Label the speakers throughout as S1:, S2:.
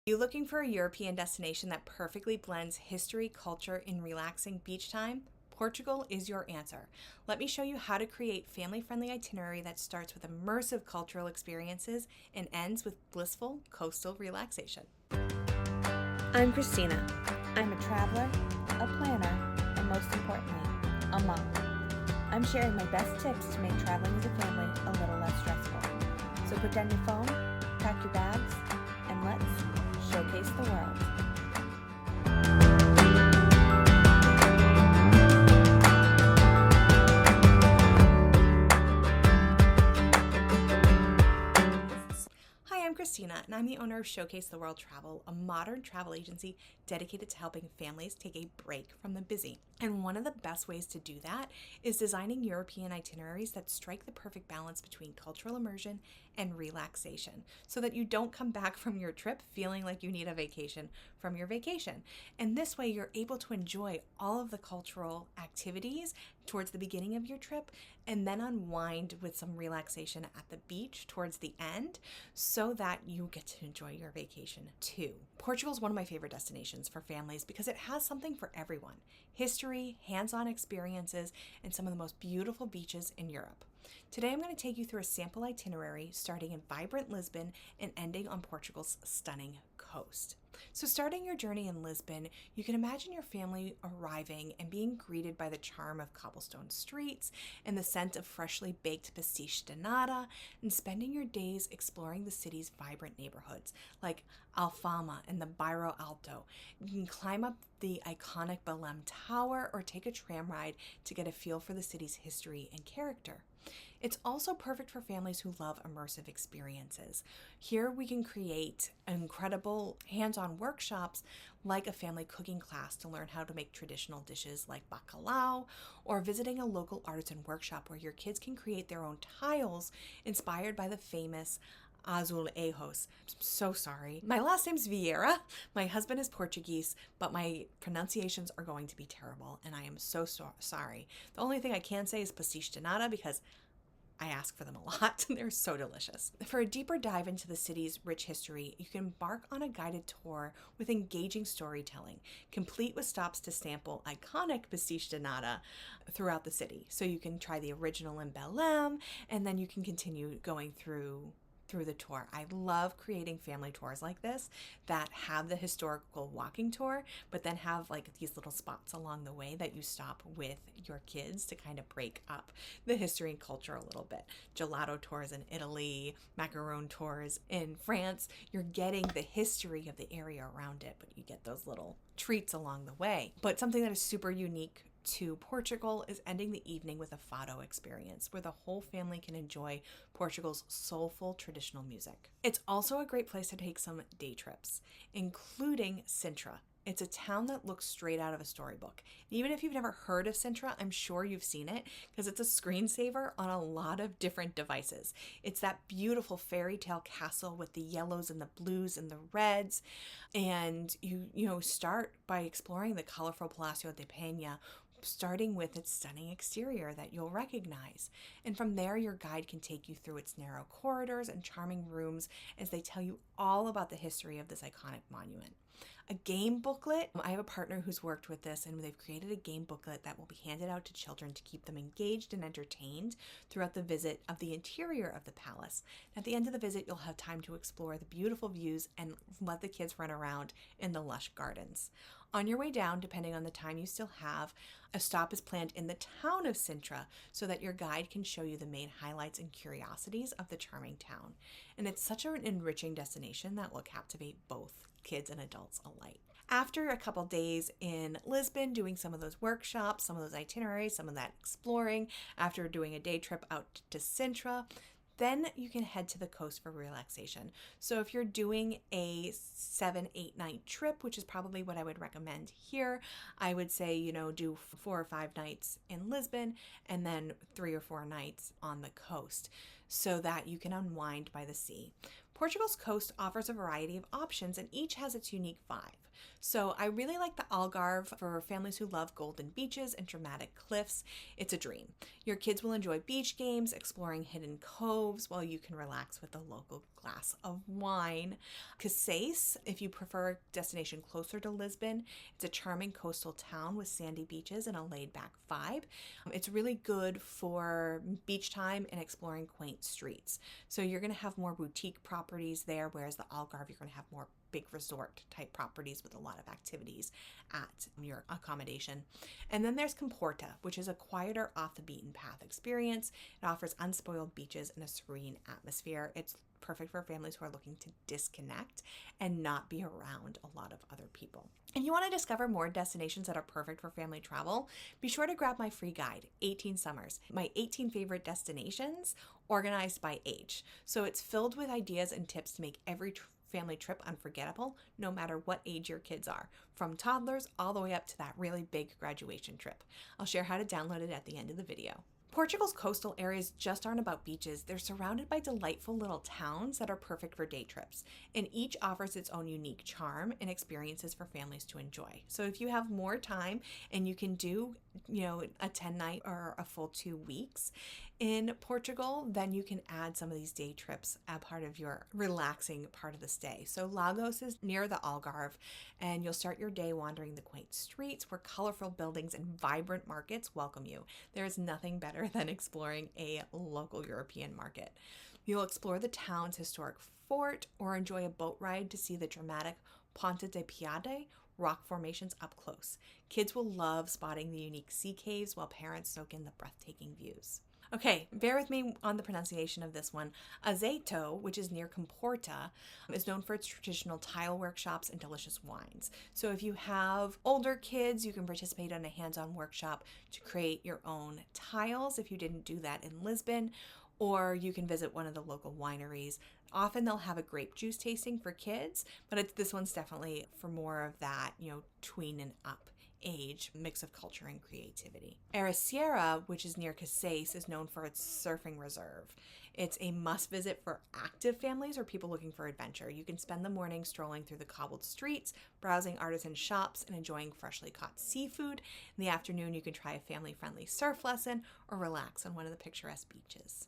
S1: Are you looking for a European destination that perfectly blends history, culture, and relaxing beach time? Portugal is your answer. Let me show you how to create family-friendly itinerary that starts with immersive cultural experiences and ends with blissful coastal relaxation.
S2: I'm Christina. I'm a traveler, a planner, and most importantly, a mom. I'm sharing my best tips to make traveling as a family a little less stressful. So put down your phone, pack your bags, and let's showcase the world.
S1: Hi, I'm Christina, and I'm the owner of Showcase the World Travel, a modern travel agency dedicated to helping families take a break from the busy. And one of the best ways to do that is designing European itineraries that strike the perfect balance between cultural immersion and relaxation so that you don't come back from your trip feeling like you need a vacation from your vacation. And this way, you're able to enjoy all of the cultural activities towards the beginning of your trip and then unwind with some relaxation at the beach towards the end so that you get to enjoy your vacation too. Portugal is one of my favorite destinations for families because it has something for everyone: history, hands-on experiences, and some of the most beautiful beaches in Europe. Today I'm going to take you through a sample itinerary starting in vibrant Lisbon and ending on Portugal's stunning coast. So starting your journey in Lisbon, you can imagine your family arriving and being greeted by the charm of cobblestone streets and the scent of freshly baked pastéis de nata, and spending your days exploring the city's vibrant neighborhoods like Alfama and the Bairro Alto. You can climb up the iconic Belém Tower or take a tram ride to get a feel for the city's history and character. It's also perfect for families who love immersive experiences. Here we can create incredible hands-on workshops like a family cooking class to learn how to make traditional dishes like bacalhau, or visiting a local artisan workshop where your kids can create their own tiles inspired by the famous azulejos. I'm so sorry. My last name's Vieira. My husband is Portuguese, but my pronunciations are going to be terrible, and I am so sorry. The only thing I can say is pastéis de nata because I ask for them a lot. They're so delicious. For a deeper dive into the city's rich history, you can embark on a guided tour with engaging storytelling, complete with stops to sample iconic pastéis de nata throughout the city. So you can try the original in Belém, and then you can continue going through the tour. I love creating family tours like this that have the historical walking tour, but then have like these little spots along the way that you stop with your kids to kind of break up the history and culture a little bit. Gelato tours in Italy, macaron tours in France. You're getting the history of the area around it, but you get those little treats along the way. But something that is super unique to Portugal is ending the evening with a fado experience where the whole family can enjoy Portugal's soulful traditional music. It's also a great place to take some day trips, including Sintra. It's a town that looks straight out of a storybook. Even if you've never heard of Sintra, I'm sure you've seen it because it's a screensaver on a lot of different devices. It's that beautiful fairy tale castle with the yellows and the blues and the reds. And you start by exploring the colorful Palacio de Peña, starting with its stunning exterior that you'll recognize. And from there, your guide can take you through its narrow corridors and charming rooms as they tell you all about the history of this iconic monument. A game booklet. I have a partner who's worked with this, and they've created a game booklet that will be handed out to children to keep them engaged and entertained throughout the visit of the interior of the palace. And at the end of the visit, you'll have time to explore the beautiful views and let the kids run around in the lush gardens. On your way down, depending on the time you still have, a stop is planned in the town of Sintra so that your guide can show you the main highlights and curiosities of the charming town. And it's such an enriching destination that will captivate both kids and adults alike. After a couple days in Lisbon, doing some of those workshops, some of those itineraries, some of that exploring, after doing a day trip out to Sintra, then you can head to the coast for relaxation. So if you're doing a 7-8 night trip, which is probably what I would recommend here, I would say, do 4 or 5 nights in Lisbon and then 3 or 4 nights on the coast so that you can unwind by the sea. Portugal's coast offers a variety of options and each has its unique vibe. So I really like the Algarve for families who love golden beaches and dramatic cliffs. It's a dream. Your kids will enjoy beach games, exploring hidden coves, while you can relax with a local glass of wine. Casais, if you prefer a destination closer to Lisbon, it's a charming coastal town with sandy beaches and a laid-back vibe. It's really good for beach time and exploring quaint streets. So you're going to have more boutique properties there, whereas the Algarve, you're going to have more big resort type properties with a lot of activities at your accommodation. And then there's Comporta, which is a quieter, off the beaten path experience. It offers unspoiled beaches and a serene atmosphere. It's perfect for families who are looking to disconnect and not be around a lot of other people. If you want to discover more destinations that are perfect for family travel, be sure to grab my free guide, 18 Summers, my 18 favorite destinations organized by age. So it's filled with ideas and tips to make every family trip unforgettable, no matter what age your kids are, from toddlers all the way up to that really big graduation trip. I'll share how to download it at the end of the video. Portugal's coastal areas just aren't about beaches. They're surrounded by delightful little towns that are perfect for day trips, and each offers its own unique charm and experiences for families to enjoy. So if you have more time and you can do, a 10-night or a full 2 weeks in Portugal, then you can add some of these day trips as part of your relaxing part of the stay. So Lagos is near the Algarve, and you'll start your day wandering the quaint streets where colorful buildings and vibrant markets welcome you. There is nothing better than exploring a local European market. You'll explore the town's historic fort or enjoy a boat ride to see the dramatic Ponte de Piade rock formations up close. Kids will love spotting the unique sea caves while parents soak in the breathtaking views. Okay, bear with me on the pronunciation of this one. Azeito, which is near Comporta, is known for its traditional tile workshops and delicious wines. So if you have older kids, you can participate in a hands-on workshop to create your own tiles if you didn't do that in Lisbon, or you can visit one of the local wineries. Often they'll have a grape juice tasting for kids, but this one's definitely for more of that, tween and up age, mix of culture and creativity. Ericeira, which is near Casais, is known for its surfing reserve. It's a must visit for active families or people looking for adventure. You can spend the morning strolling through the cobbled streets, browsing artisan shops, and enjoying freshly caught seafood. In the afternoon, you can try a family-friendly surf lesson or relax on one of the picturesque beaches.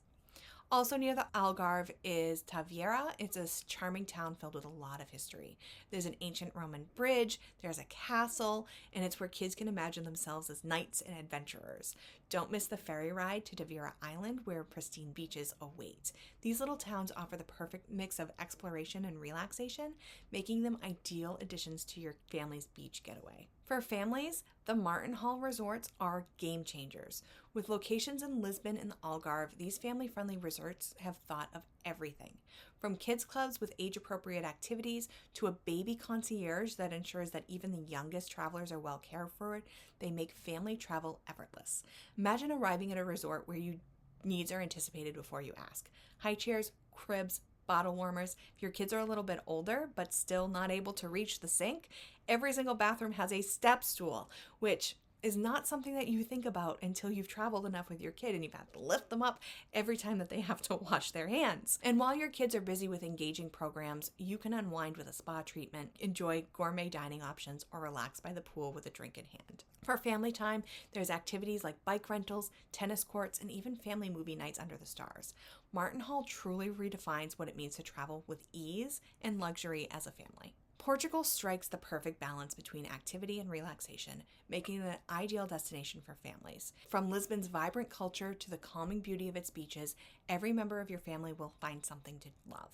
S1: Also near the Algarve is Tavira. It's a charming town filled with a lot of history. There's an ancient Roman bridge, there's a castle, and it's where kids can imagine themselves as knights and adventurers. Don't miss the ferry ride to Tavira Island, where pristine beaches await. These little towns offer the perfect mix of exploration and relaxation, making them ideal additions to your family's beach getaway. For families, the Martin Hall resorts are game changers. With locations in Lisbon and the Algarve, these family-friendly resorts have thought of everything. From kids clubs with age-appropriate activities to a baby concierge that ensures that even the youngest travelers are well cared for, they make family travel effortless. Imagine arriving at a resort where your needs are anticipated before you ask. High chairs, cribs, bottle warmers. If your kids are a little bit older but still not able to reach the sink, every single bathroom has a step stool, which is not something that you think about until you've traveled enough with your kid and you've had to lift them up every time that they have to wash their hands. And while your kids are busy with engaging programs, you can unwind with a spa treatment, enjoy gourmet dining options, or relax by the pool with a drink in hand. For family time, there's activities like bike rentals, tennis courts, and even family movie nights under the stars. Martin Hall truly redefines what it means to travel with ease and luxury as a family. Portugal strikes the perfect balance between activity and relaxation, making it an ideal destination for families. From Lisbon's vibrant culture to the calming beauty of its beaches, every member of your family will find something to love.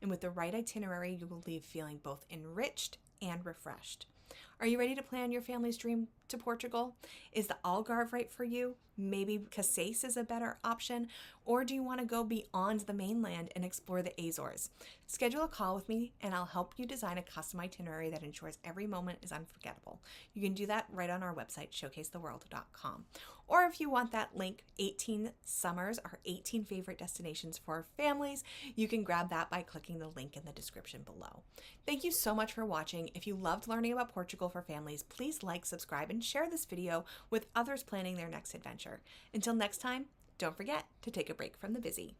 S1: And with the right itinerary, you will leave feeling both enriched and refreshed. Are you ready to plan your family's dream to Portugal? Is the Algarve right for you? Maybe Casais is a better option? Or do you want to go beyond the mainland and explore the Azores? Schedule a call with me and I'll help you design a custom itinerary that ensures every moment is unforgettable. You can do that right on our website, showcasetheworld.com. Or if you want that link, 18 Summers, our 18 favorite destinations for families, you can grab that by clicking the link in the description below. Thank you so much for watching. If you loved learning about Portugal for families, please like, subscribe, and share this video with others planning their next adventure. Until next time, don't forget to take a break from the busy.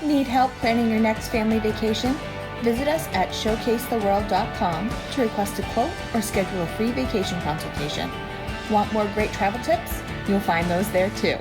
S2: Need help planning your next family vacation? Visit us at showcasetheworld.com to request a quote or schedule a free vacation consultation. Want more great travel tips? You'll find those there too.